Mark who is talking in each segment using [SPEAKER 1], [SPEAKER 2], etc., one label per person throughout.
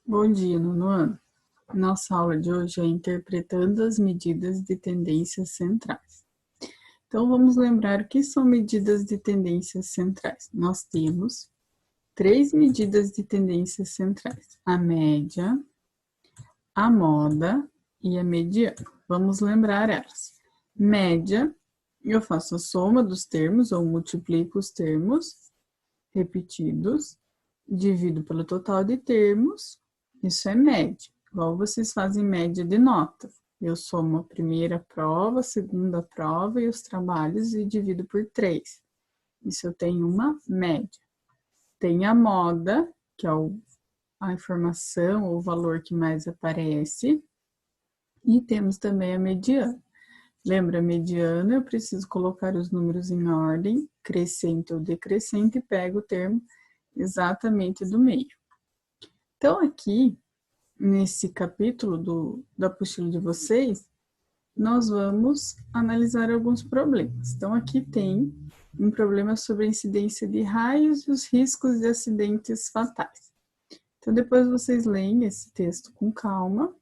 [SPEAKER 1] Bom dia, nono ano. Nossa aula de hoje é interpretando as medidas de tendências centrais. Então, vamos lembrar o que são medidas de tendências centrais. Nós temos 3 medidas de tendências centrais: a média, a moda e a mediana. Vamos lembrar elas. Média, eu faço a soma dos termos ou multiplico os termos repetidos, divido pelo total de termos, isso é média. Igual vocês fazem média de nota. Eu somo a primeira prova, a segunda prova e os trabalhos e divido por 3. Isso eu tenho uma média. Tem a moda, que é a informação ou o valor que mais aparece. E temos também a mediana. Lembra, a mediana, eu preciso colocar os números em ordem, crescente ou decrescente, e pego o termo exatamente do meio. Então, aqui, nesse capítulo da apostila de vocês, nós vamos analisar alguns problemas. Então, aqui tem um problema sobre a incidência de raios e os riscos de acidentes fatais. Então, depois vocês leem esse texto com calma.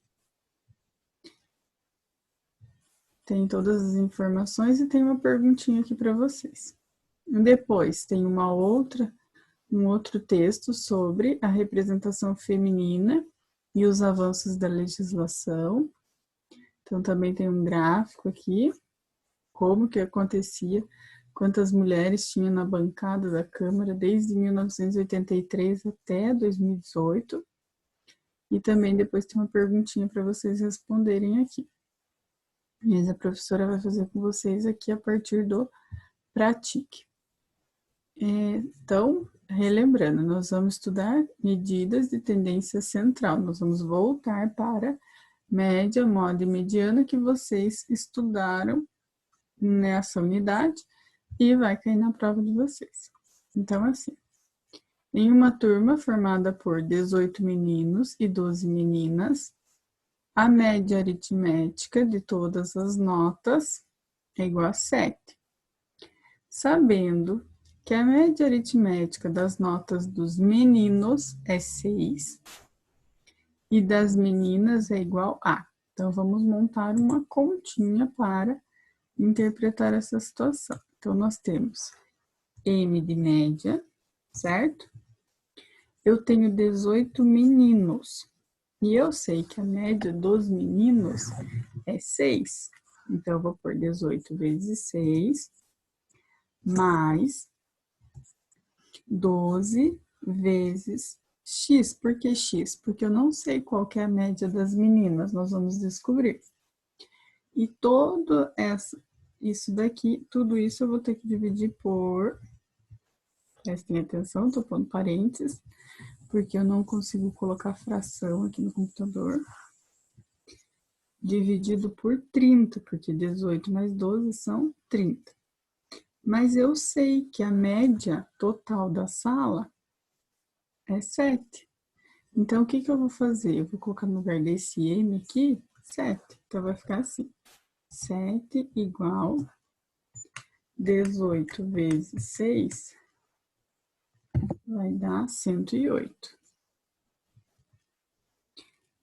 [SPEAKER 1] Tem todas as informações e tem uma perguntinha aqui para vocês. Depois tem um outro texto sobre a representação feminina e os avanços da legislação. Então, também tem um gráfico aqui, como que acontecia, quantas mulheres tinha na bancada da Câmara desde 1983 até 2018. E também depois tem uma perguntinha para vocês responderem aqui. Mas a professora vai fazer com vocês aqui a partir do pratique. Então, relembrando, nós vamos estudar medidas de tendência central. Nós vamos voltar para média, moda e mediana que vocês estudaram nessa unidade e vai cair na prova de vocês. Então, assim, em uma turma formada por 18 meninos e 12 meninas, a média aritmética de todas as notas é igual a 7. Sabendo que a média aritmética das notas dos meninos é 6 e das meninas é igual a. Então, vamos montar uma continha para interpretar essa situação. Então, nós temos M de média, certo? Eu tenho 18 meninos. E eu sei que a média dos meninos é 6. Então, eu vou pôr 18 vezes 6, mais 12 vezes x. Por que x? Porque eu não sei qual que é a média das meninas. Nós vamos descobrir. E todo isso daqui, tudo isso eu vou ter que dividir por... Prestem atenção, estou pondo parênteses, porque eu não consigo colocar fração aqui no computador. Dividido por 30, porque 18 mais 12 são 30. Mas eu sei que a média total da sala é 7. Então, o que eu vou fazer? Eu vou colocar no lugar desse M aqui, 7. Então, vai ficar assim. 7 igual 18 vezes 6 vai dar 108.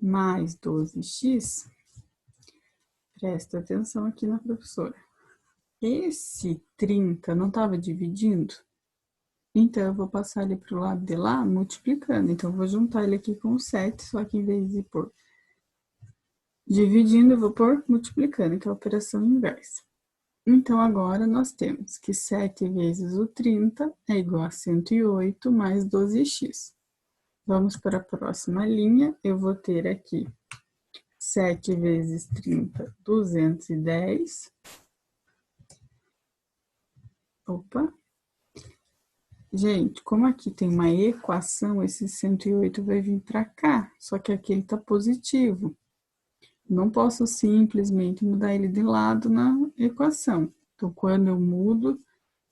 [SPEAKER 1] Mais 12x, presta atenção aqui na professora. Esse 30 não estava dividindo? Então, eu vou passar ele para o lado de lá, multiplicando. Então, eu vou juntar ele aqui com o 7, só que em vez de pôr dividindo, eu vou pôr multiplicando, que é a operação inversa. Então, agora nós temos que 7 vezes o 30 é igual a 108 mais 12x. Vamos para a próxima linha. Eu vou ter aqui 7 vezes 30, 210. Opa! Gente, como aqui tem uma equação, esse 108 vai vir para cá, só que aqui ele está positivo. Não posso simplesmente mudar ele de lado na equação. Então, quando eu mudo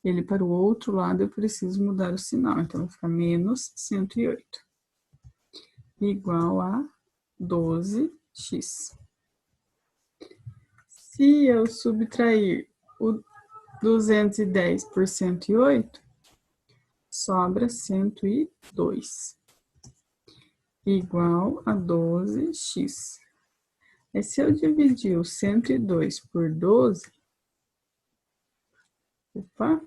[SPEAKER 1] ele para o outro lado, eu preciso mudar o sinal. Então, vai ficar menos 108. Igual a 12x. Se eu subtrair o 210 por 108, sobra 102. igual a 12x. E se eu dividir o 102 por 12, opa,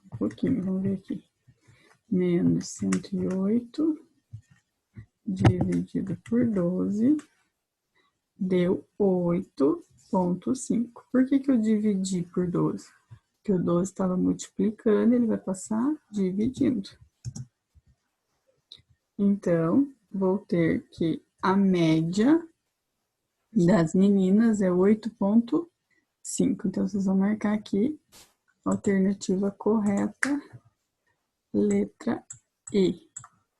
[SPEAKER 1] um pouquinho, vamos ver aqui. Menos 108 dividido por 12 deu 8,5. Por que eu dividi por 12? Porque o 12 estava multiplicando, ele vai passar dividindo. Então, vou ter que a média das meninas é 8,5. Então, vocês vão marcar aqui, alternativa correta, letra E,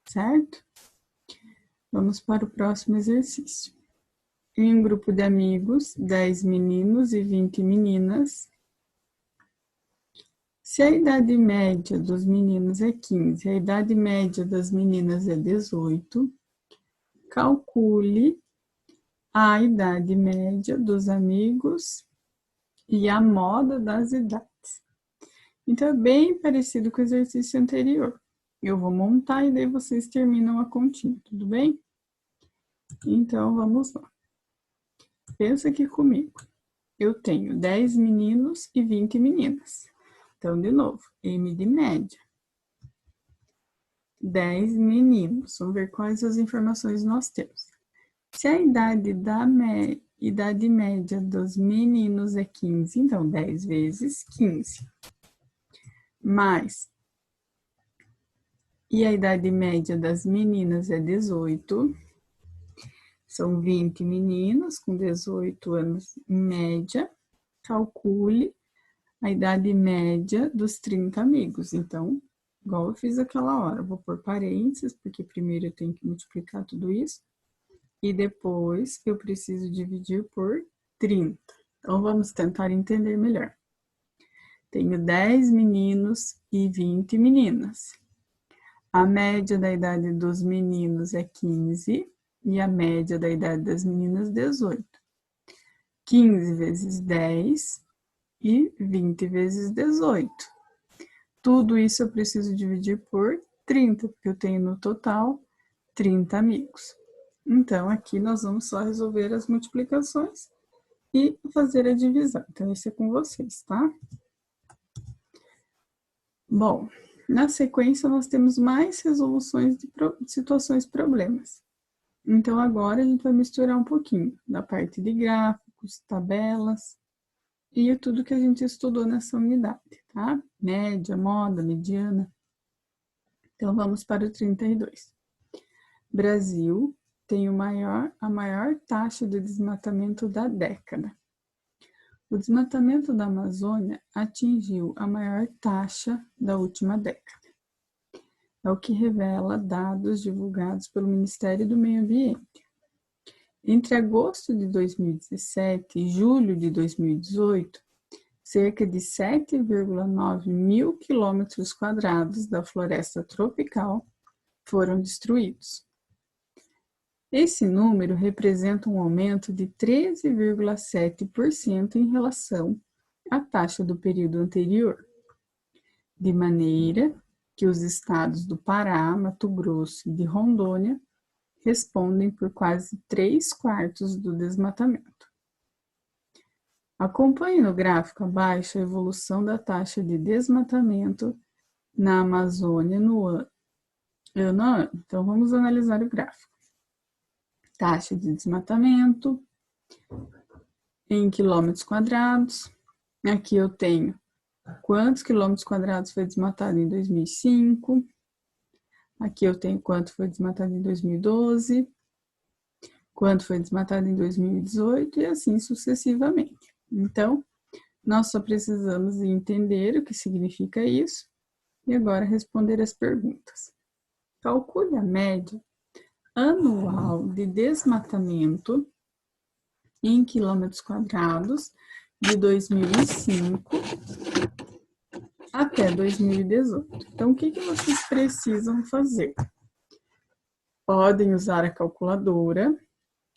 [SPEAKER 1] certo? Vamos para o próximo exercício. Em um grupo de amigos, 10 meninos e 20 meninas. Se a idade média dos meninos é 15, a idade média das meninas é 18, calcule a idade média dos amigos e a moda das idades. Então, é bem parecido com o exercício anterior. Eu vou montar e daí vocês terminam a continha, tudo bem? Então, vamos lá. Pensa aqui comigo. Eu tenho 10 meninos e 20 meninas. Então, de novo, M de média. 10 meninos. Vamos ver quais as informações nós temos. Se a idade média dos meninos é 15, então 10 vezes 15. Mais. E a idade média das meninas é 18. São 20 meninos com 18 anos em média. Calcule a idade média dos 30 amigos. Então, igual eu fiz aquela hora, vou pôr parênteses, porque primeiro eu tenho que multiplicar tudo isso. E depois eu preciso dividir por 30. Então, vamos tentar entender melhor. Tenho 10 meninos e 20 meninas. A média da idade dos meninos é 15 e a média da idade das meninas 18. 15 vezes 10 e 20 vezes 18. Tudo isso eu preciso dividir por 30, porque eu tenho no total 30 amigos. Então, aqui nós vamos só resolver as multiplicações e fazer a divisão. Então, isso é com vocês, tá? Bom, na sequência nós temos mais resoluções de situações problemas. Então, agora a gente vai misturar um pouquinho da parte de gráficos, tabelas e tudo que a gente estudou nessa unidade, tá? Média, moda, mediana. Então, vamos para o 32. Brasil tem a maior taxa de desmatamento da década. O desmatamento da Amazônia atingiu a maior taxa da última década. É o que revela dados divulgados pelo Ministério do Meio Ambiente. Entre agosto de 2017 e julho de 2018, cerca de 7,9 mil quilômetros quadrados da floresta tropical foram destruídos. Esse número representa um aumento de 13,7% em relação à taxa do período anterior, de maneira que os estados do Pará, Mato Grosso e de Rondônia respondem por quase 3/4 do desmatamento. Acompanhe no gráfico abaixo a evolução da taxa de desmatamento na Amazônia no ano a ano. Então, vamos analisar o gráfico. Taxa de desmatamento em quilômetros quadrados. Aqui eu tenho quantos quilômetros quadrados foi desmatado em 2005. Aqui eu tenho quanto foi desmatado em 2012, quanto foi desmatado em 2018 e assim sucessivamente. Então, nós só precisamos entender o que significa isso e agora responder as perguntas. Calcule a média anual de desmatamento em quilômetros quadrados de 2005 até 2018. Então, o que vocês precisam fazer? Podem usar a calculadora,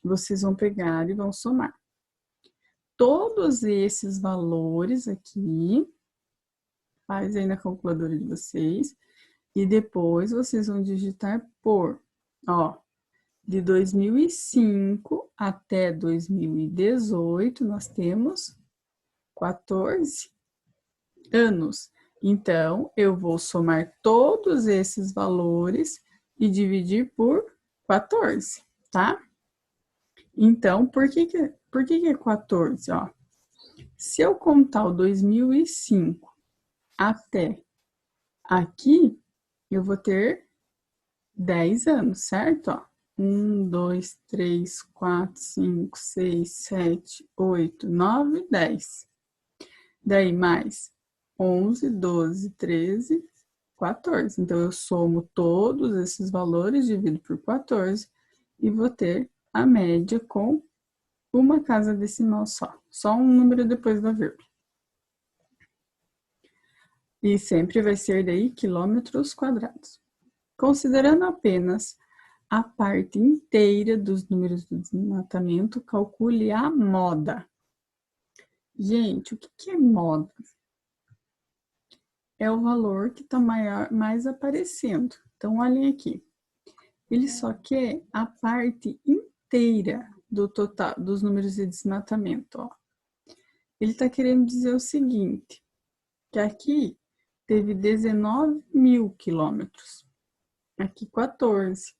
[SPEAKER 1] vocês vão pegar e vão somar todos esses valores aqui, faz aí na calculadora de vocês, e depois vocês vão digitar por, De 2005 até 2018, nós temos 14 anos. Então, eu vou somar todos esses valores e dividir por 14, tá? Então, por que é 14? Ó, se eu contar o 2005 até aqui, eu vou ter 10 anos, certo? Ó, 1, 2, 3, 4, 5, 6, 7, 8, 9, 10. Daí mais 11, 12, 13, 14. Então, eu somo todos esses valores, divido por 14 e vou ter a média com uma casa decimal só um número depois da vírgula. E sempre vai ser daí quilômetros quadrados. Considerando apenas a parte inteira dos números do desmatamento, calcule a moda. Gente, o que é moda? É o valor que está mais aparecendo. Então, olhem aqui. Ele só quer a parte inteira do total dos números de desmatamento. Ó. Ele está querendo dizer o seguinte, que aqui teve 19 mil quilômetros, aqui 14,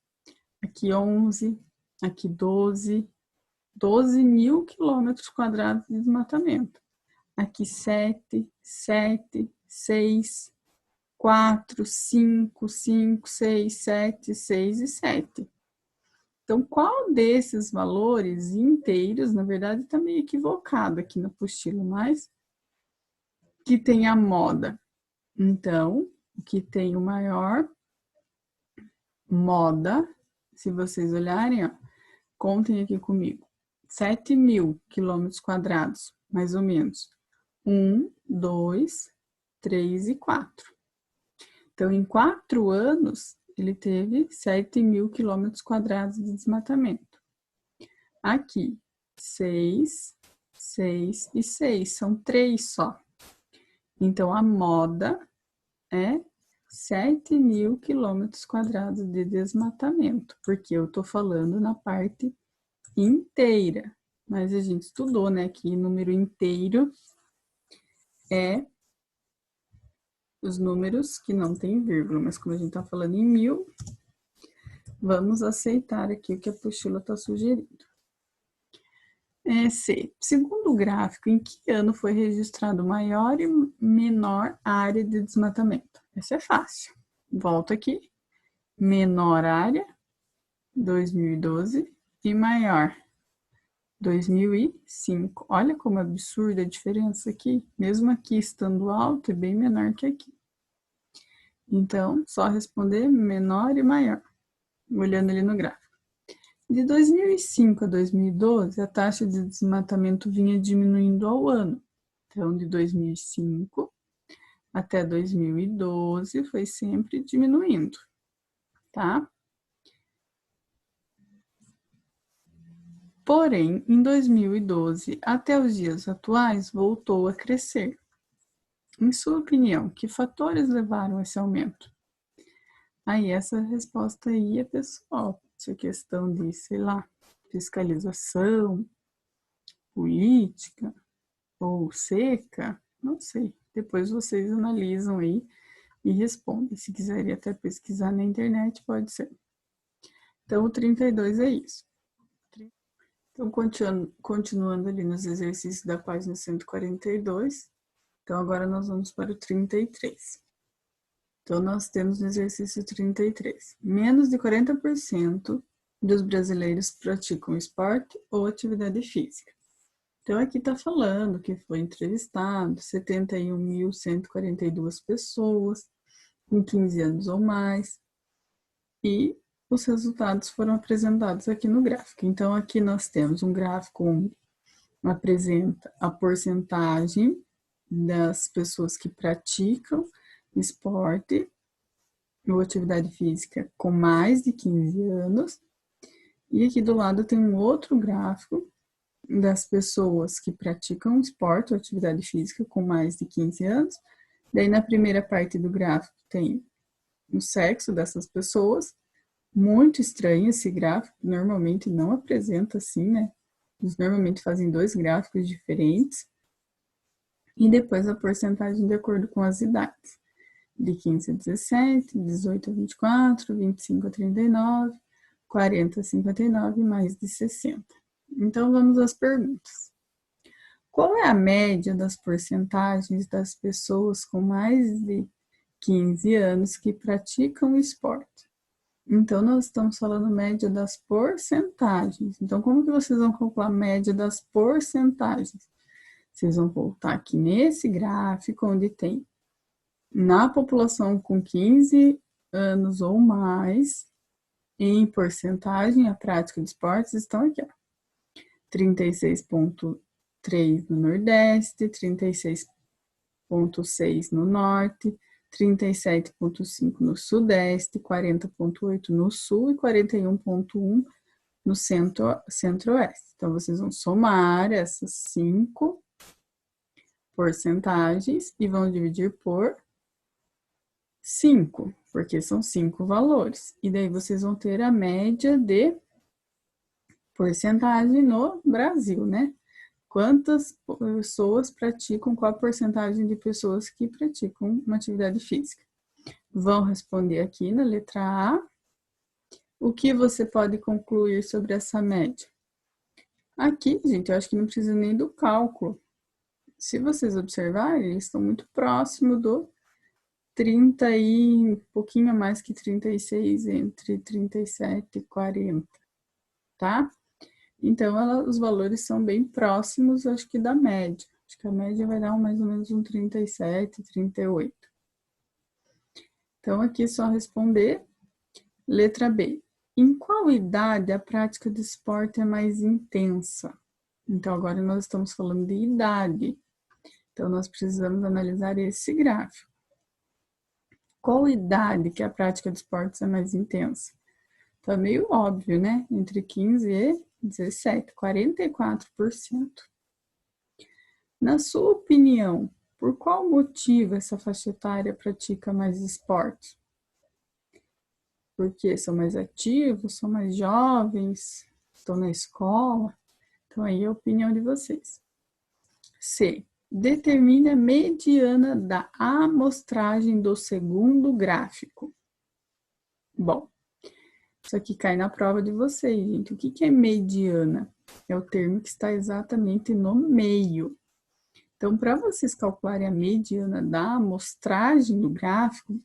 [SPEAKER 1] aqui 11, aqui 12 mil quilômetros quadrados de desmatamento. Aqui 7, 6, 4, 5, 6, 7, 6 e 7. Então, qual desses valores inteiros, na verdade, está meio equivocado aqui na apostila, mas que tem a moda? Então, o que tem o maior moda, se vocês olharem, ó, contem aqui comigo. 7 mil quilômetros quadrados, mais ou menos. 1, 2, 3 e 4. Então, em 4 anos, ele teve 7 mil quilômetros quadrados de desmatamento. Aqui, 6, 6 e 6, são 3 só. Então, a moda é 7 mil quilômetros quadrados de desmatamento, porque eu estou falando na parte inteira. Mas a gente estudou, né, que número inteiro é os números que não tem vírgula, mas como a gente está falando em mil, vamos aceitar aqui o que a apostila está sugerindo. C. Segundo o gráfico, em que ano foi registrado maior e menor área de desmatamento? Essa é fácil. Volto aqui. Menor área, 2012, e maior, 2005. Olha como é absurda a diferença aqui. Mesmo aqui estando alto, é bem menor que aqui. Então, só responder menor e maior, olhando ali no gráfico. De 2005 a 2012, a taxa de desmatamento vinha diminuindo ao ano. Então, de 2005 até 2012, foi sempre diminuindo, tá? Porém, em 2012 até os dias atuais, voltou a crescer. Em sua opinião, que fatores levaram a esse aumento? Aí, essa resposta aí é pessoal. Se é questão de, sei lá, fiscalização, política ou seca, não sei. Depois vocês analisam aí e respondem. Se quiserem até pesquisar na internet, pode ser. Então, o 32 é isso. Então, continuando ali nos exercícios da página 142, então agora nós vamos para o 33. Então, nós temos no exercício 33, menos de 40% dos brasileiros praticam esporte ou atividade física. Então, aqui está falando que foi entrevistado 71.142 pessoas com 15 anos ou mais e os resultados foram apresentados aqui no gráfico. Então, aqui nós temos um gráfico onde apresenta a porcentagem das pessoas que praticam esporte ou atividade física com mais de 15 anos. E aqui do lado tem um outro gráfico das pessoas que praticam esporte ou atividade física com mais de 15 anos. Daí na primeira parte do gráfico tem o sexo dessas pessoas Muito estranho esse gráfico, normalmente não apresenta assim, né? Eles normalmente fazem dois gráficos diferentes. E depois a porcentagem de acordo com as idades. De 15 a 17, 18 a 24, 25 a 39, 40 a 59 e mais de 60. Então, vamos às perguntas. Qual é a média das porcentagens das pessoas com mais de 15 anos que praticam esporte? Então, nós estamos falando média das porcentagens. Então, como que vocês vão calcular a média das porcentagens? Vocês vão voltar aqui nesse gráfico onde tem na população com 15 anos ou mais, em porcentagem, a prática de esportes estão aqui, ó. 36,3 no Nordeste, 36,6 no Norte, 37,5 no Sudeste, 40,8 no Sul e 41,1 no Centro-Oeste. Então, vocês vão somar essas 5 porcentagens e vão dividir por 5, porque são 5 valores. E daí vocês vão ter a média de porcentagem no Brasil, né? Quantas pessoas praticam, qual a porcentagem de pessoas que praticam uma atividade física? Vão responder aqui na letra A. O que você pode concluir sobre essa média? Aqui, gente, eu acho que não precisa nem do cálculo. Se vocês observarem, eles estão muito próximos do 30 e um pouquinho mais que 36, entre 37 e 40, tá? Então, os valores são bem próximos, acho que da média. Acho que a média vai dar mais ou menos um 37, 38. Então, aqui é só responder. Letra B. Em qual idade a prática de esporte é mais intensa? Então, agora nós estamos falando de idade. Então, nós precisamos analisar esse gráfico. Qual idade que a prática de esportes é mais intensa? Então, é meio óbvio, né? Entre 15 e 17, 44%. Na sua opinião, por qual motivo essa faixa etária pratica mais esporte? Porque são mais ativos, são mais jovens, estão na escola? Então, aí é a opinião de vocês. C. Determine a mediana da amostragem do segundo gráfico. Bom, isso aqui cai na prova de vocês, gente. O que é mediana? É o termo que está exatamente no meio. Então, para vocês calcularem a mediana da amostragem do gráfico,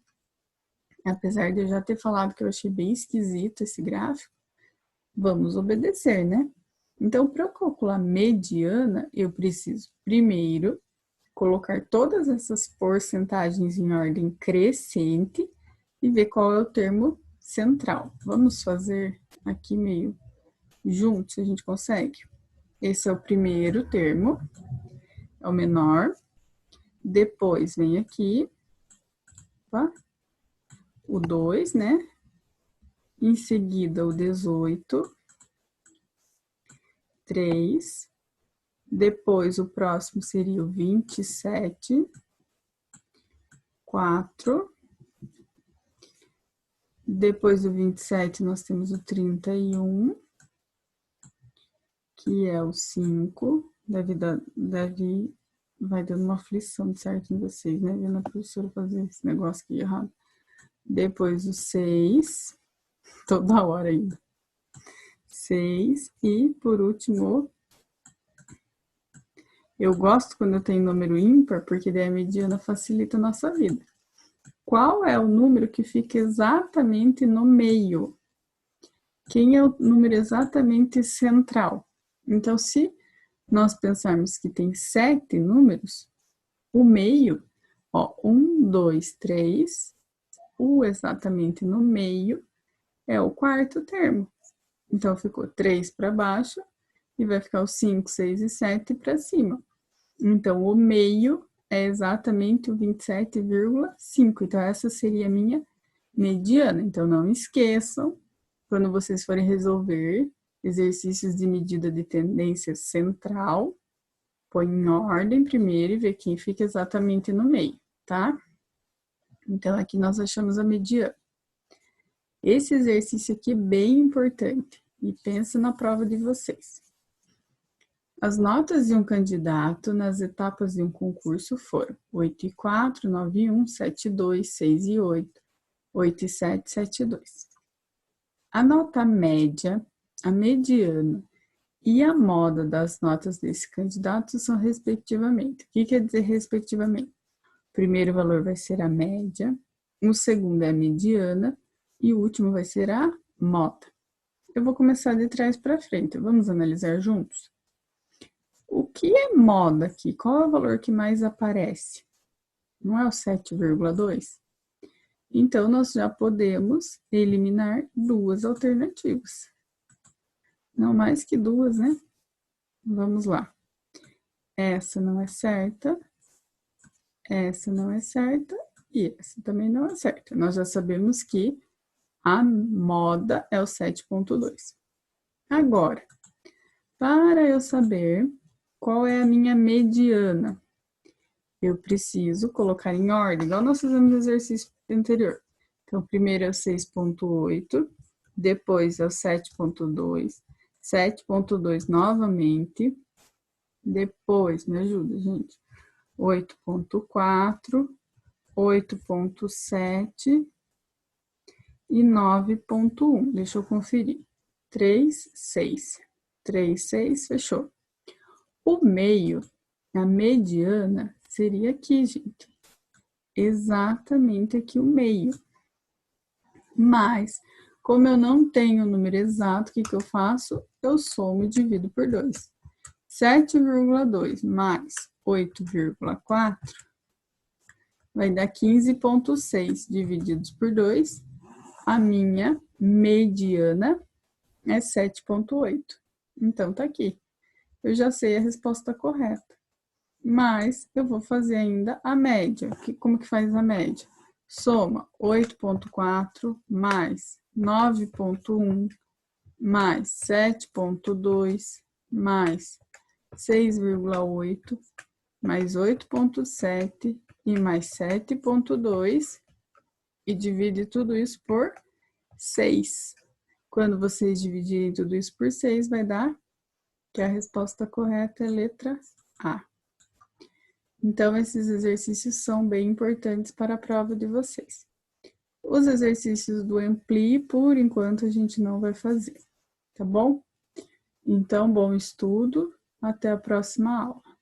[SPEAKER 1] apesar de eu já ter falado que eu achei bem esquisito esse gráfico, vamos obedecer, né? Então, para eu calcular mediana, eu preciso primeiro colocar todas essas porcentagens em ordem crescente e ver qual é o termo central. Vamos fazer aqui meio junto, se a gente consegue. Esse é o primeiro termo, é o menor. Depois vem aqui, opa, o 2, né? Em seguida, o 18, 3. Depois, o próximo seria o 27, 4. Depois do 27, nós temos o 31, que é o 5. Vai dando uma aflição, certo, em vocês, né? Vendo a professora fazer esse negócio aqui errado. Depois o 6, toda hora ainda. 6, e por último, eu gosto quando eu tenho número ímpar, porque daí a mediana facilita a nossa vida. Qual é o número que fica exatamente no meio? Quem é o número exatamente central? Então, se nós pensarmos que tem 7 números, o meio, ó, 1, 2, 3, o exatamente no meio é o quarto termo. Então, ficou 3 para baixo e vai ficar o 5, 6 e 7 para cima. Então, o meio é exatamente o 27,5. Então, essa seria a minha mediana. Então, não esqueçam, quando vocês forem resolver exercícios de medida de tendência central, põe em ordem primeiro e vê quem fica exatamente no meio, tá? Então, aqui nós achamos a mediana. Esse exercício aqui é bem importante e pensa na prova de vocês. As notas de um candidato nas etapas de um concurso foram 8,4, 9,1, 7,2, 6,8, 8,7, 7,2. A nota média, a mediana e a moda das notas desse candidato são respectivamente. O que quer dizer respectivamente? O primeiro valor vai ser a média, o segundo é a mediana e o último vai ser a moda. Eu vou começar de trás para frente, vamos analisar juntos? O que é moda aqui? Qual é o valor que mais aparece? Não é o 7,2? Então, nós já podemos eliminar duas alternativas. Não mais que duas, né? Vamos lá. Essa não é certa, essa não é certa e essa também não é certa. Nós já sabemos que a moda é o 7,2. Agora, para eu saber qual é a minha mediana, eu preciso colocar em ordem, igual nós fizemos no exercício anterior. Então, primeiro é o 6,8, depois é o 7,2, 7,2 novamente, depois, me ajuda, gente, 8,4, 8,7 e 9,1. Deixa eu conferir. 3, 6. 3, 6, fechou. O meio, a mediana, seria aqui, gente. Exatamente aqui o meio. Mas, como eu não tenho o número exato, o que eu faço? Eu somo e divido por 2. 7,2 mais 8,4 vai dar 15,6 divididos por 2. A minha mediana é 7,8. Então, tá aqui. Eu já sei a resposta correta. Mas eu vou fazer ainda a média. Como que faz a média? Soma 8,4 mais 9,1 mais 7,2 mais 6,8 mais 8,7 e mais 7,2 e divide tudo isso por 6. Quando vocês dividirem tudo isso por 6, vai dar que a resposta correta é a letra A. Então, esses exercícios são bem importantes para a prova de vocês. Os exercícios do Ampli, por enquanto, a gente não vai fazer, tá bom? Então, bom estudo, até a próxima aula.